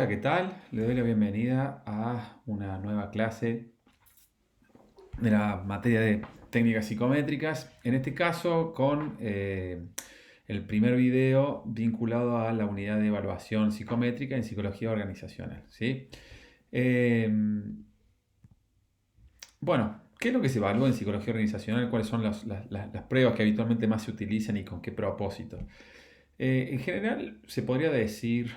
Hola, ¿qué tal? Le doy la bienvenida a una nueva clase de la materia de técnicas psicométricas, en este caso con el primer video vinculado a la unidad de evaluación psicométrica en psicología organizacional, ¿sí? Eh, bueno, ¿qué es lo que se evalúa en psicología organizacional? ¿Cuáles son las pruebas que habitualmente más se utilizan y con qué propósito? En general, se podría decir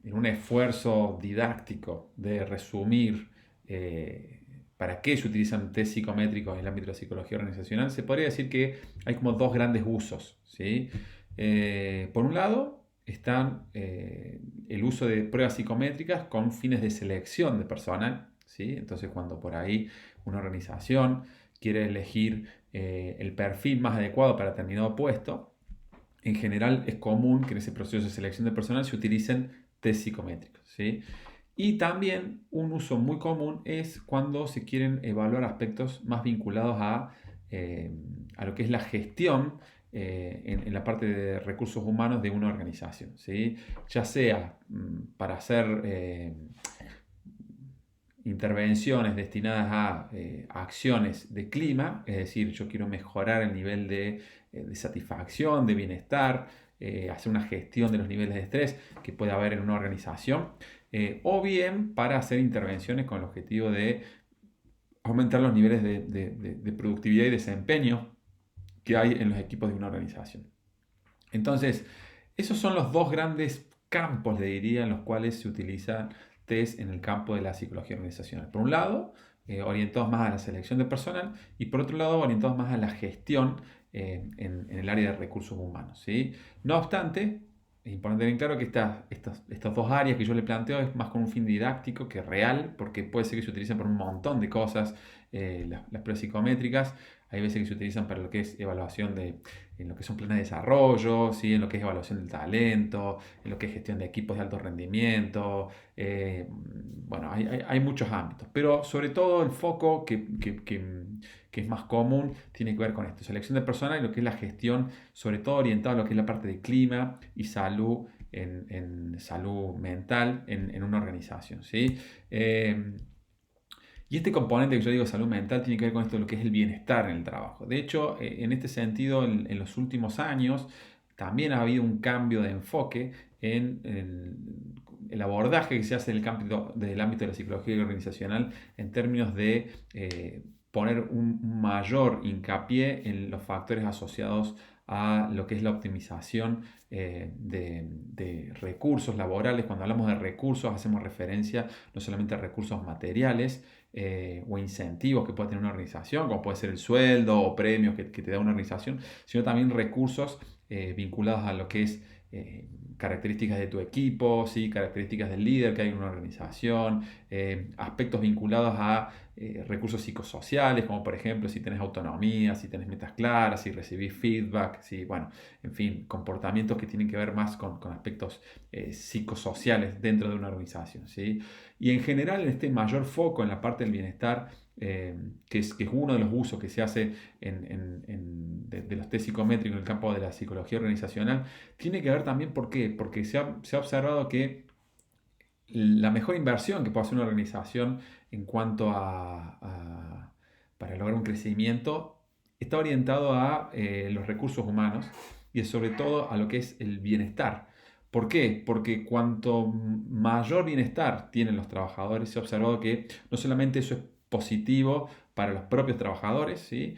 en un esfuerzo didáctico de resumir para qué se utilizan test psicométricos en el ámbito de la psicología organizacional, se podría decir que hay como dos grandes usos, ¿sí? Por un lado, están el uso de pruebas psicométricas con fines de selección de personal, ¿sí? Entonces, cuando por ahí una organización quiere elegir el perfil más adecuado para determinado puesto, en general es común que en ese proceso de selección de personal se utilicen test psicométricos, ¿sí? Y también un uso muy común es cuando se quieren evaluar aspectos más vinculados eh, a lo que es la gestión en la parte de recursos humanos de una organización, ¿sí? Ya sea para hacer intervenciones destinadas a acciones de clima, es decir, yo quiero mejorar el nivel de satisfacción, de bienestar, hacer una gestión de los niveles de estrés que puede haber en una organización, o bien para hacer intervenciones con el objetivo de aumentar los niveles de productividad y desempeño que hay en los equipos de una organización. Entonces, esos son los dos grandes campos, le diría, en los cuales se utilizan test en el campo de la psicología organizacional. Por un lado, orientados más a la selección de personal y por otro lado, orientados más a la gestión en el área de recursos humanos, ¿sí? No obstante, es importante tener en claro que estas dos áreas que yo le planteo es más con un fin didáctico que real, porque puede ser que se utilicen para un montón de cosas, las pruebas psicométricas. Hay veces que se utilizan para lo que es evaluación en lo que son planes de desarrollo, ¿sí? En lo que es evaluación del talento, en lo que es gestión de equipos de alto rendimiento. Bueno, hay muchos ámbitos, pero sobre todo el foco que es más común tiene que ver con esto, selección de personal y lo que es la gestión, sobre todo orientada a lo que es la parte de clima y salud en salud mental en una organización, ¿sí? Y este componente que yo digo salud mental tiene que ver con esto de lo que es el bienestar en el trabajo. De hecho, en este sentido, en los últimos años también ha habido un cambio de enfoque en el abordaje que se hace del ámbito de la psicología organizacional en términos de poner un mayor hincapié en los factores asociados a lo que es la optimización de recursos laborales. Cuando hablamos de recursos hacemos referencia no solamente a recursos materiales, o incentivos que puede tener una organización, como puede ser el sueldo o premios que te da una organización, sino también recursos vinculados a lo que es características de tu equipo, ¿sí? Características del líder que hay en una organización, aspectos vinculados a recursos psicosociales, como por ejemplo si tenés autonomía, si tenés metas claras, si recibís feedback, si, bueno, en fin, comportamientos que tienen que ver más con aspectos psicosociales dentro de una organización, ¿sí? Y en general este mayor foco en la parte del bienestar, que es uno de los usos que se hace de los test psicométricos en el campo de la psicología organizacional, tiene que ver también ¿por qué? Porque se ha observado que la mejor inversión que puede hacer una organización en cuanto para lograr un crecimiento está orientado a los recursos humanos y sobre todo a lo que es el bienestar. ¿Por qué? Porque cuanto mayor bienestar tienen los trabajadores, se ha observado que no solamente eso es positivo para los propios trabajadores, ¿sí?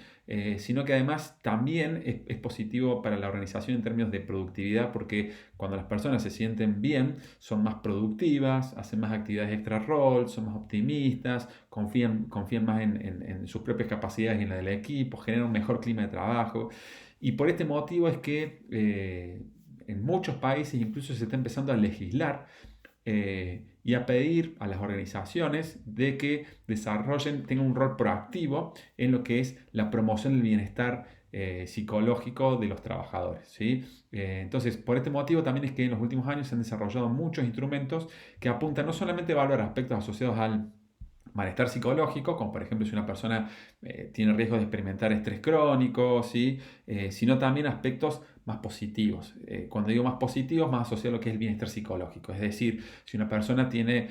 Sino que además también es positivo para la organización en términos de productividad, porque cuando las personas se sienten bien, son más productivas, hacen más actividades extra rol, son más optimistas, confían más en sus propias capacidades y en la del equipo, generan un mejor clima de trabajo. Y por este motivo es que en muchos países incluso se está empezando a legislar y a pedir a las organizaciones de que tengan un rol proactivo en lo que es la promoción del bienestar psicológico de los trabajadores, ¿sí? Entonces, por este motivo también es que en los últimos años se han desarrollado muchos instrumentos que apuntan no solamente a evaluar aspectos asociados al malestar psicológico, como por ejemplo si una persona tiene riesgo de experimentar estrés crónico, ¿sí? sino también aspectos más positivos. Cuando digo más positivos, más asociado a lo que es el bienestar psicológico. Es decir, si una persona tiene,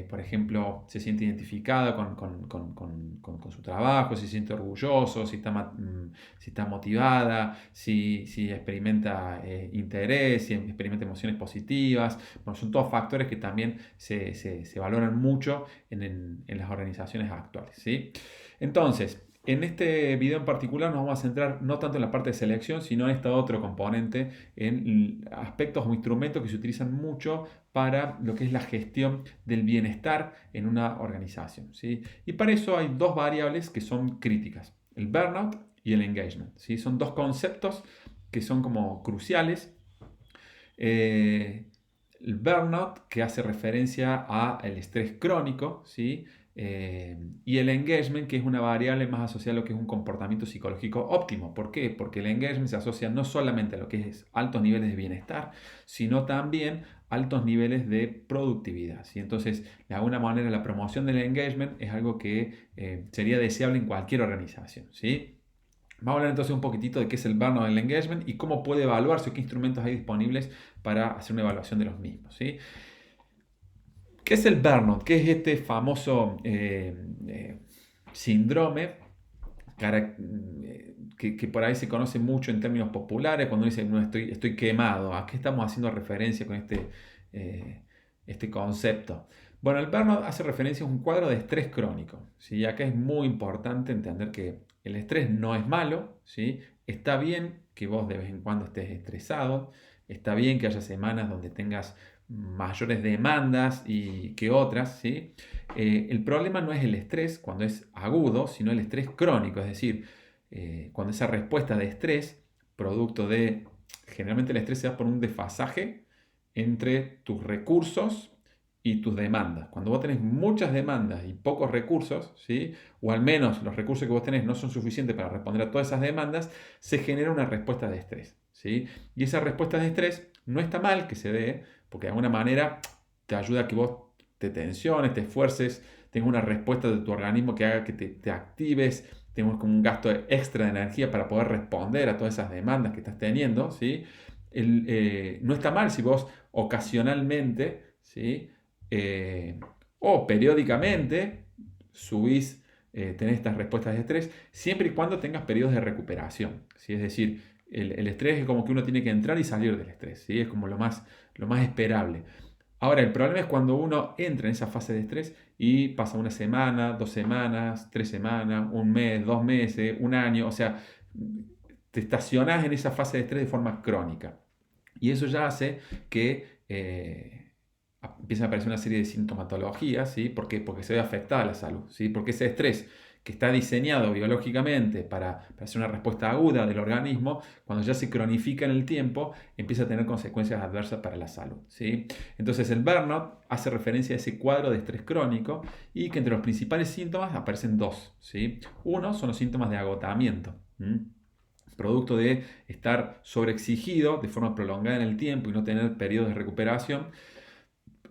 por ejemplo, se siente identificada con su trabajo, si se siente orgulloso, si está motivada, si experimenta interés, si experimenta emociones positivas. Bueno, son todos factores que también se valoran mucho en las organizaciones actuales, ¿sí? Entonces, en este video en particular nos vamos a centrar no tanto en la parte de selección, sino en este otro componente, en aspectos o instrumentos que se utilizan mucho para lo que es la gestión del bienestar en una organización, ¿sí? Y para eso hay dos variables que son críticas, el burnout y el engagement, ¿sí? Son dos conceptos que son como cruciales. El burnout, que hace referencia al estrés crónico, ¿sí? Y el engagement, que es una variable más asociada a lo que es un comportamiento psicológico óptimo. ¿Por qué? Porque el engagement se asocia no solamente a lo que es altos niveles de bienestar, sino también altos niveles de productividad, ¿sí? Entonces, de alguna manera, la promoción del engagement es algo que sería deseable en cualquier organización, ¿sí? Vamos a hablar entonces un poquitito de qué es el burnout y el engagement y cómo puede evaluarse o qué instrumentos hay disponibles para hacer una evaluación de los mismos, ¿sí? ¿Qué es el burnout? ¿Qué es este famoso síndrome que por ahí se conoce mucho en términos populares cuando dice no, estoy quemado? ¿A qué estamos haciendo referencia con este concepto? Bueno, el burnout hace referencia a un cuadro de estrés crónico, ¿sí? Acá es muy importante entender que el estrés no es malo, ¿sí? Está bien que vos de vez en cuando estés estresado, está bien que haya semanas donde tengas mayores demandas que otras, ¿sí? El problema no es el estrés cuando es agudo, sino el estrés crónico, es decir, cuando esa respuesta de estrés, producto de, generalmente el estrés se da por un desfasaje entre tus recursos y tus demandas. Cuando vos tenés muchas demandas y pocos recursos, ¿sí? O al menos los recursos que vos tenés no son suficientes para responder a todas esas demandas, se genera una respuesta de estrés, ¿sí? Y esa respuesta de estrés no está mal que se dé, porque de alguna manera te ayuda a que vos te tensiones, te esfuerces, tengas una respuesta de tu organismo que haga que te actives, tengas como un gasto extra de energía para poder responder a todas esas demandas que estás teniendo, ¿sí? No está mal si vos ocasionalmente, ¿sí? O periódicamente subís, tenés estas respuestas de estrés, siempre y cuando tengas periodos de recuperación, ¿sí? Es decir, el estrés es como que uno tiene que entrar y salir del estrés, ¿sí? Es como lo más esperable. Ahora, el problema es cuando uno entra en esa fase de estrés y pasa una semana, 2 semanas, 3 semanas, un mes, 2 meses, un año, o sea, te estacionás en esa fase de estrés de forma crónica. Y eso ya hace que empiezan a aparecer una serie de sintomatologías, ¿sí? ¿Por qué? Porque se ve afectada la salud, ¿sí? Porque ese estrés que está diseñado biológicamente para hacer una respuesta aguda del organismo, cuando ya se cronifica en el tiempo, empieza a tener consecuencias adversas para la salud, ¿sí? Entonces el burnout hace referencia a ese cuadro de estrés crónico y que entre los principales síntomas aparecen dos, ¿sí? Uno son los síntomas de agotamiento, producto de estar sobreexigido de forma prolongada en el tiempo y no tener periodos de recuperación.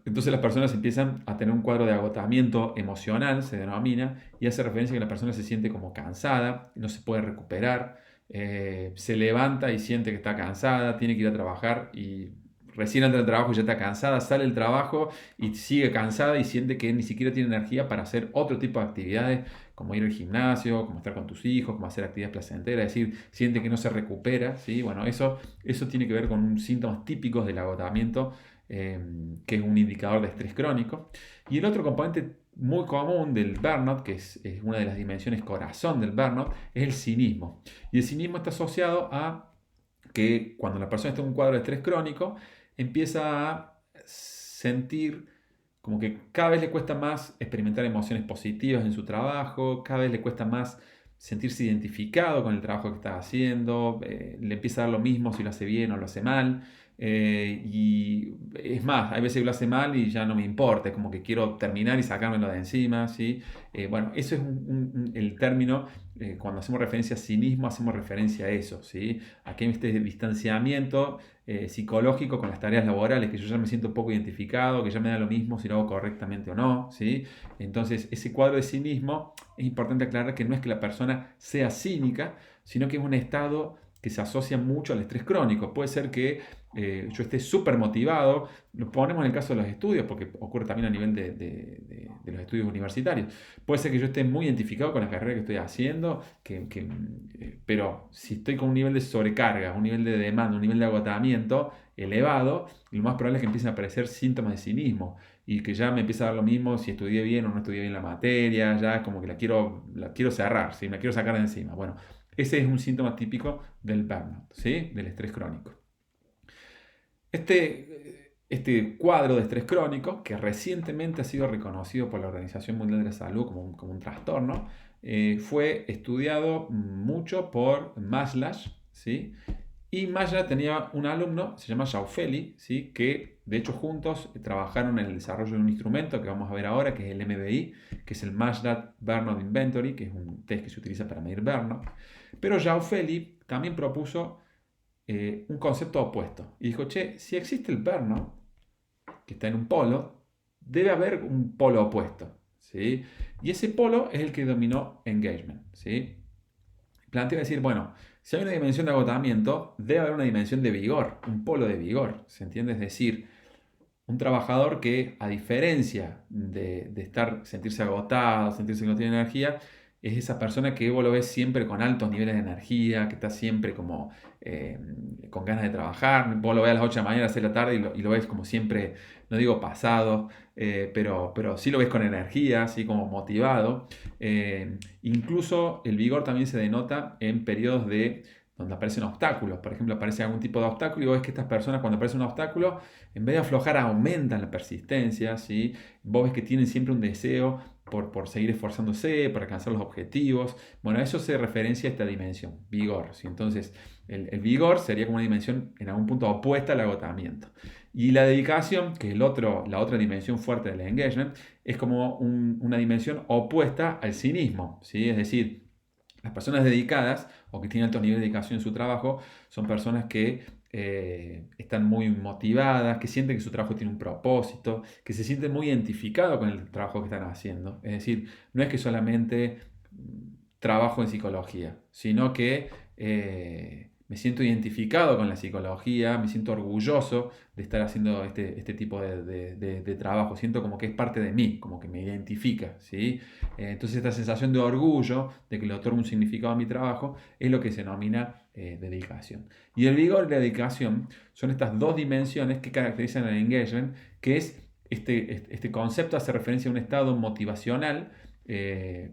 Entonces las personas empiezan a tener un cuadro de agotamiento emocional, se denomina, y hace referencia a que la persona se siente como cansada, no se puede recuperar, se levanta y siente que está cansada, tiene que ir a trabajar y recién entra al trabajo y ya está cansada, sale del trabajo y sigue cansada y siente que ni siquiera tiene energía para hacer otro tipo de actividades, como ir al gimnasio, como estar con tus hijos, como hacer actividades placenteras, es decir, siente que no se recupera, ¿sí? Bueno, eso tiene que ver con síntomas típicos del agotamiento, que es un indicador de estrés crónico. Y el otro componente muy común del burnout, que es una de las dimensiones corazón del burnout, es el cinismo. Y el cinismo está asociado a que cuando la persona está en un cuadro de estrés crónico, empieza a sentir como que cada vez le cuesta más experimentar emociones positivas en su trabajo, cada vez le cuesta más sentirse identificado con el trabajo que está haciendo, le empieza a dar lo mismo si lo hace bien o lo hace mal. Y es más, hay veces que lo hace mal y ya no me importa, es como que quiero terminar y sacármelo de encima, ¿sí? Bueno, eso es el término, cuando hacemos referencia a cinismo, hacemos referencia a eso, ¿sí? A que hay este distanciamiento psicológico con las tareas laborales, que yo ya me siento poco identificado, que ya me da lo mismo si lo hago correctamente o no, ¿sí? Entonces, ese cuadro de cinismo es importante aclarar que no es que la persona sea cínica, sino que es un estado que se asocian mucho al estrés crónico. Puede ser que yo esté súper motivado, lo ponemos en el caso de los estudios, porque ocurre también a nivel de los estudios universitarios. Puede ser que yo esté muy identificado con la carrera que estoy haciendo, pero si estoy con un nivel de sobrecarga, un nivel de demanda, un nivel de agotamiento elevado, lo más probable es que empiecen a aparecer síntomas de cinismo y que ya me empieza a dar lo mismo si estudié bien o no estudié bien la materia, ya es como que la quiero cerrar, ¿sí? Me la quiero sacar de encima. Bueno, ese es un síntoma típico del burnout, ¿sí? Del estrés crónico. Este cuadro de estrés crónico, que recientemente ha sido reconocido por la Organización Mundial de la Salud como un trastorno, fue estudiado mucho por Maslach, ¿sí? Y Maslach tenía un alumno, se llama Jauffeli, ¿sí? Que de hecho juntos trabajaron en el desarrollo de un instrumento que vamos a ver ahora, que es el MBI, que es el Maslach Burnout Inventory, que es un test que se utiliza para medir burnout. Pero Jauffeli también propuso un concepto opuesto. Y dijo, che, si existe el burnout, que está en un polo, debe haber un polo opuesto, ¿sí? Y ese polo es el que dominó Engagement, ¿sí? Plantea decir, bueno, si hay una dimensión de agotamiento, debe haber una dimensión de vigor, un polo de vigor, ¿se entiende? Es decir, un trabajador que, a diferencia de sentirse agotado, sentirse que no tiene energía, es esa persona que vos lo ves siempre con altos niveles de energía, que está siempre como eh, con ganas de trabajar. Vos lo ves a las 8 de la mañana, a las 6 de la tarde y lo ves como siempre, no digo pasado, pero sí lo ves con energía, así como motivado. Incluso el vigor también se denota en periodos donde aparecen obstáculos. Por ejemplo, aparece algún tipo de obstáculo y vos ves que estas personas cuando aparece un obstáculo, en vez de aflojar, aumentan la persistencia, ¿sí? Vos ves que tienen siempre un deseo por seguir esforzándose, por alcanzar los objetivos. Bueno, a eso se referencia a esta dimensión, vigor, ¿sí? Entonces, el vigor sería como una dimensión en algún punto opuesta al agotamiento. Y la dedicación, que es la otra dimensión fuerte del engagement, es como una dimensión opuesta al cinismo, ¿sí? Es decir, las personas dedicadas o que tienen alto nivel de dedicación en su trabajo son personas que están muy motivadas, que sienten que su trabajo tiene un propósito, que se sienten muy identificados con el trabajo que están haciendo. Es decir, no es que solamente trabajo en psicología, sino que me siento identificado con la psicología, me siento orgulloso de estar haciendo este tipo de trabajo, siento como que es parte de mí, como que me identifica, ¿sí? Entonces esta sensación de orgullo, de que le otorgo un significado a mi trabajo, es lo que se denomina dedicación. Y el vigor y la dedicación son estas dos dimensiones que caracterizan el engagement, que es este concepto hace referencia a un estado motivacional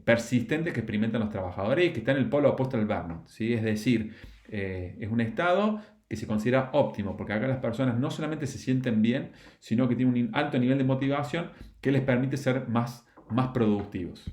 persistente que experimentan los trabajadores y que está en el polo opuesto al burnout, ¿sí? Es decir, es un estado que se considera óptimo, porque acá las personas no solamente se sienten bien, sino que tienen un alto nivel de motivación que les permite ser más productivos.